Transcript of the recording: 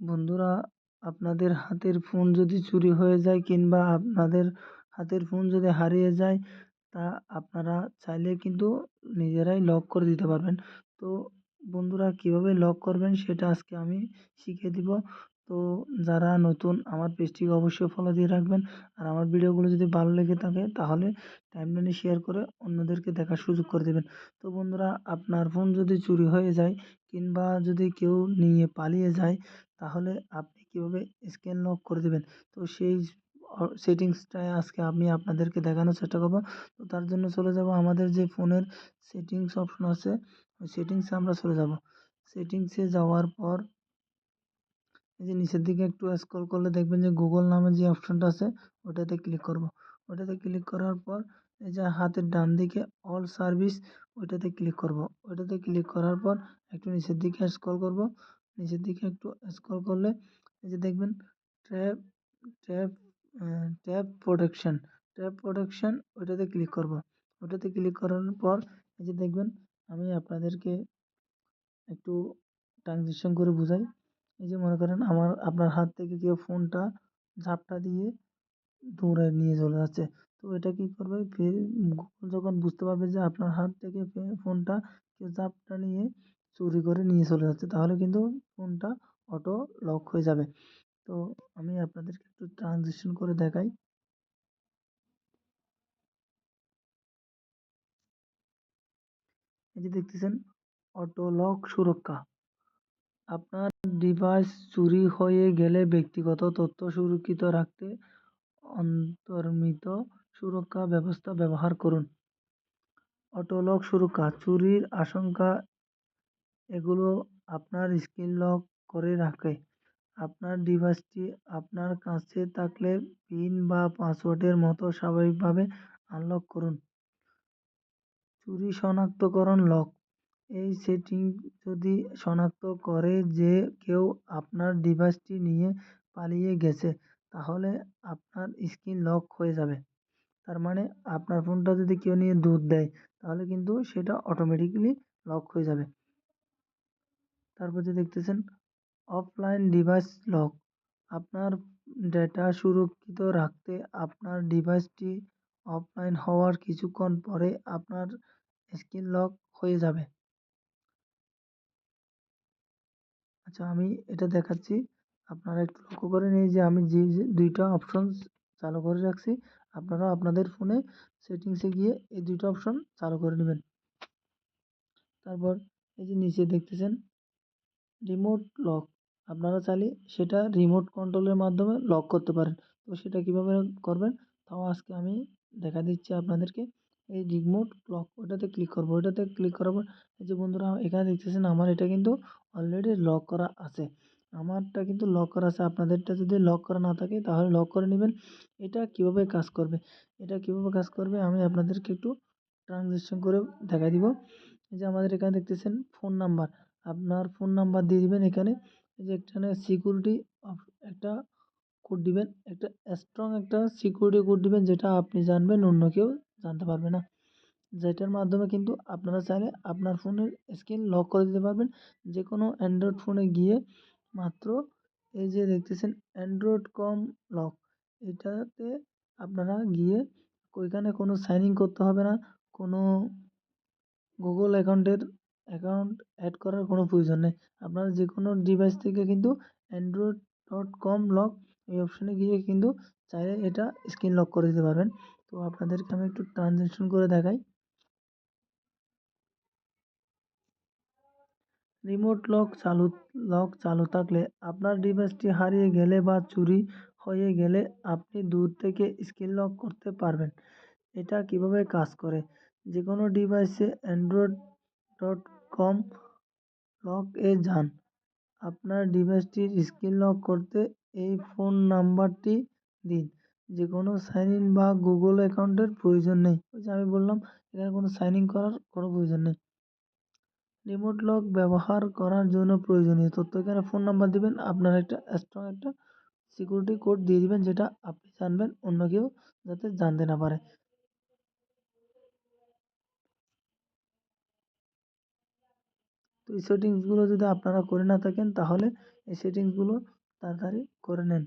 বন্ধুরা, আপনাদের হাতের ফোন যদি চুরি হয়ে যায় কিংবা আপনাদের হাতের ফোন যদি হারিয়ে যায়, তা আপনারা চাইলে কিন্তু নিজেরাই লক করে দিতে পারবেন। তো বন্ধুরা, কীভাবে লক করবেন সেটা আজকে আমি শিখিয়ে দিব। তো যারা নতুন, আমার পেজটিকে অবশ্যই ফলো দিয়ে রাখবেন। আর আমার ভিডিওগুলো যদি ভালো লেগে থাকে তাহলে টাইমলাইনে শেয়ার করে অন্যদেরকে দেখার সুযোগ করে দেবেন। তো বন্ধুরা, আপনার ফোন যদি চুরি হয়ে যায় কিংবা যদি কেউ নিয়ে পালিয়ে যায়, তাহলে আপনি কীভাবে স্ক্যান লক করে দেবেন, তো সেই সেটিংসটাই আজকে আমি আপনাদেরকে দেখানোর চেষ্টা করব। তো তার জন্য চলে যাব আমাদের যে ফোনের সেটিংস অপশন আছে, ওই সেটিংসে আমরা চলে যাব। সেটিংসে যাওয়ার পর এই যে নিচের দিকে একটু স্ক্রল করলে দেখবেন যে গুগল নামে যে অপশনটা আছে, ওটাতে ক্লিক করব। ওটাতে ক্লিক করার পর এই যে হাতের ডান দিকে অল সার্ভিস, ওইটাতে ক্লিক করব। ওইটাতে ক্লিক করার পর একটু নিচের দিকে স্ক্রল করব। নিচের দিকে একটু স্ক্রল করলে এই যে দেখবেন ট্র্যাপ ট্যাপ ট্যাপ প্রোটেকশন, ওইটাতে ক্লিক করব। ওটাতে ক্লিক করার পর এই যে দেখবেন, আমি আপনাদেরকে একটু ট্রানজিশন করে বুঝাই। এই যে মনে করেন আপনার হাত থেকে কেউ ফোনটা ঝাপটা দিয়ে দৌড়ায় নিয়ে চলে যাচ্ছে। তো এটা কী করবে, গুগল যখন বুঝতে পারবে যে আপনার হাত থেকে ফোনটা কেউ ঝাপটা নিয়ে চুরি করে নিয়ে চলে যাচ্ছে, তাহলে কিন্তু ফোনটা অটো লক হয়ে যাবে। তো আমি আপনাদেরকে একটু ট্রানজিশন করে দেখাই। এই যে দেখতেছেন অটো লক সুরক্ষা। আপনার ডিভাইস চুরি হয়ে গেলে ব্যক্তিগত তথ্য সুরক্ষিত রাখতে অন্তর্নিহিত সুরক্ষা ব্যবস্থা ব্যবহার করুন। অটো লক সুরক্ষা, চুরির আশঙ্কা এগুলো আপনার স্ক্রিন লক করে রাখে। আপনার ডিভাইসটি আপনার কাছে থাকলে পিন বা পাসওয়ার্ডের মতো স্বাভাবিকভাবে আনলক করুন। চুরি শনাক্তকরণ লক, এই সেটিং যদি শনাক্ত করে যে কেউ আপনার ডিভাইসটি নিয়ে পালিয়ে গেছে, তাহলে আপনার স্ক্রিন লক হয়ে যাবে। তার মানে আপনার ফোনটা যদি কেউ নিয়ে দৌড় দেয়, তাহলে কিন্তু সেটা অটোমেটিক্যালি লক হয়ে যাবে। তারপর যে দেখতেছেন অফলাইন ডিভাইস লক, আপনার ডেটা সুরক্ষিত রাখতে আপনার ডিভাইসটি অফলাইন হওয়ার কিছুক্ষণ পরে আপনার স্ক্রিন লক হয়ে যাবে। আচ্ছা, আমি এটা দেখাচ্ছি, আপনারা একটু লক্ষ্য করে নিন যে আমি যে দুইটা অপশন চালু করে রাখছি, আপনারা আপনাদের ফোনে সেটিংসে গিয়ে এই দুইটা অপশন চালু করে নেবেন। তারপর এই যে নিচে দেখতেছেন রিমোট লক, আপনারা চাইলে সেটা রিমোট কন্ট্রোলের মাধ্যমে লক করতে পারেন। তো সেটা কীভাবে করবেন, তাও আজকে আমি দেখা দিচ্ছি আপনাদেরকে। এই রিমোট লক, ওটাতে ক্লিক করব। ওটাতে ক্লিক করার পর এই যে বন্ধুরা এখানে দেখতেছেন আমার এটা কিন্তু অলরেডি লক করা আছে। আমারটা কিন্তু লক করা আছে, আপনাদেরটা যদি লক করা না থাকে তাহলে লক করে নেবেন। এটা কীভাবে কাজ করবে, আমি আপনাদেরকে একটু ট্রানজ্যাকশন করে দেখাই দিব। এই যে আমাদের এখানে দেখতেছেন ফোন নাম্বার, আপনার ফোন নাম্বার দিয়ে দিবেন এখানে। এই যে এখানে সিকিউরিটি একটা কোড দিবেন, একটা স্ট্রং একটা সিকিউরিটি কোড দিবেন, যেটা আপনি জানবেন, অন্য কেউ জানতে পারবে না। যেটার মাধ্যমে কিন্তু আপনারা চাইলে আপনার ফোনের স্ক্রিন লক করে দিতে পারবেন। যে কোনো অ্যান্ড্রয়েড ফোনে গিয়ে মাত্র এই যে দেখতেছেন অ্যান্ড্রয়েড কম লক, এটাতে আপনারা গিয়ে ওইখানে কোনো সাইন ইন করতে হবে না, কোনো গুগল অ্যাকাউন্ট অ্যাড করার কোনো প্রয়োজন নেই। আপনারা যে কোনো ডিভাইস থেকে কিন্তু android.com লক এই অপশনে গিয়ে কিন্তু চাইলে এটা স্ক্রিন লক করে দিতে পারবেন। তো আপনাদেরকে আমি একটু ট্রানজ্যাকশন করে দেখাই। রিমোট লক চালু থাকলে আপনার ডিভাইসটি হারিয়ে গেলে বা চুরি হয়ে গেলে আপনি দূর থেকে স্ক্রিন লক করতে পারবেন। এটা কিভাবে কাজ করে, যে কোনো ডিভাইসে android.com লক এ যান। আপনার ডিভাইসটির স্ক্রিন লক করতে এই ফোন নাম্বারটি দিন। যে কোনো সাইন ইন বা গুগল অ্যাকাউন্টের প্রয়োজন নেই। ওই যে আমি বললাম, এখানে কোনো সাইন ইন করার কোনো প্রয়োজন নেই। রিমোট লক ব্যবহার করার জন্য প্রয়োজনীয় তথ্য, এখানে ফোন নাম্বার দিবেন, আপনার একটা স্ট্রং একটা সিকিউরিটি কোড দিয়ে দিবেন, যেটা আপনি জানবেন, অন্য কেউ যাতে জানতে না পারে। তো এই সেটিংসগুলো যদি আপনারা করে না থাকেন তাহলে এই সেটিংসগুলো তাড়াতাড়ি করে নেন।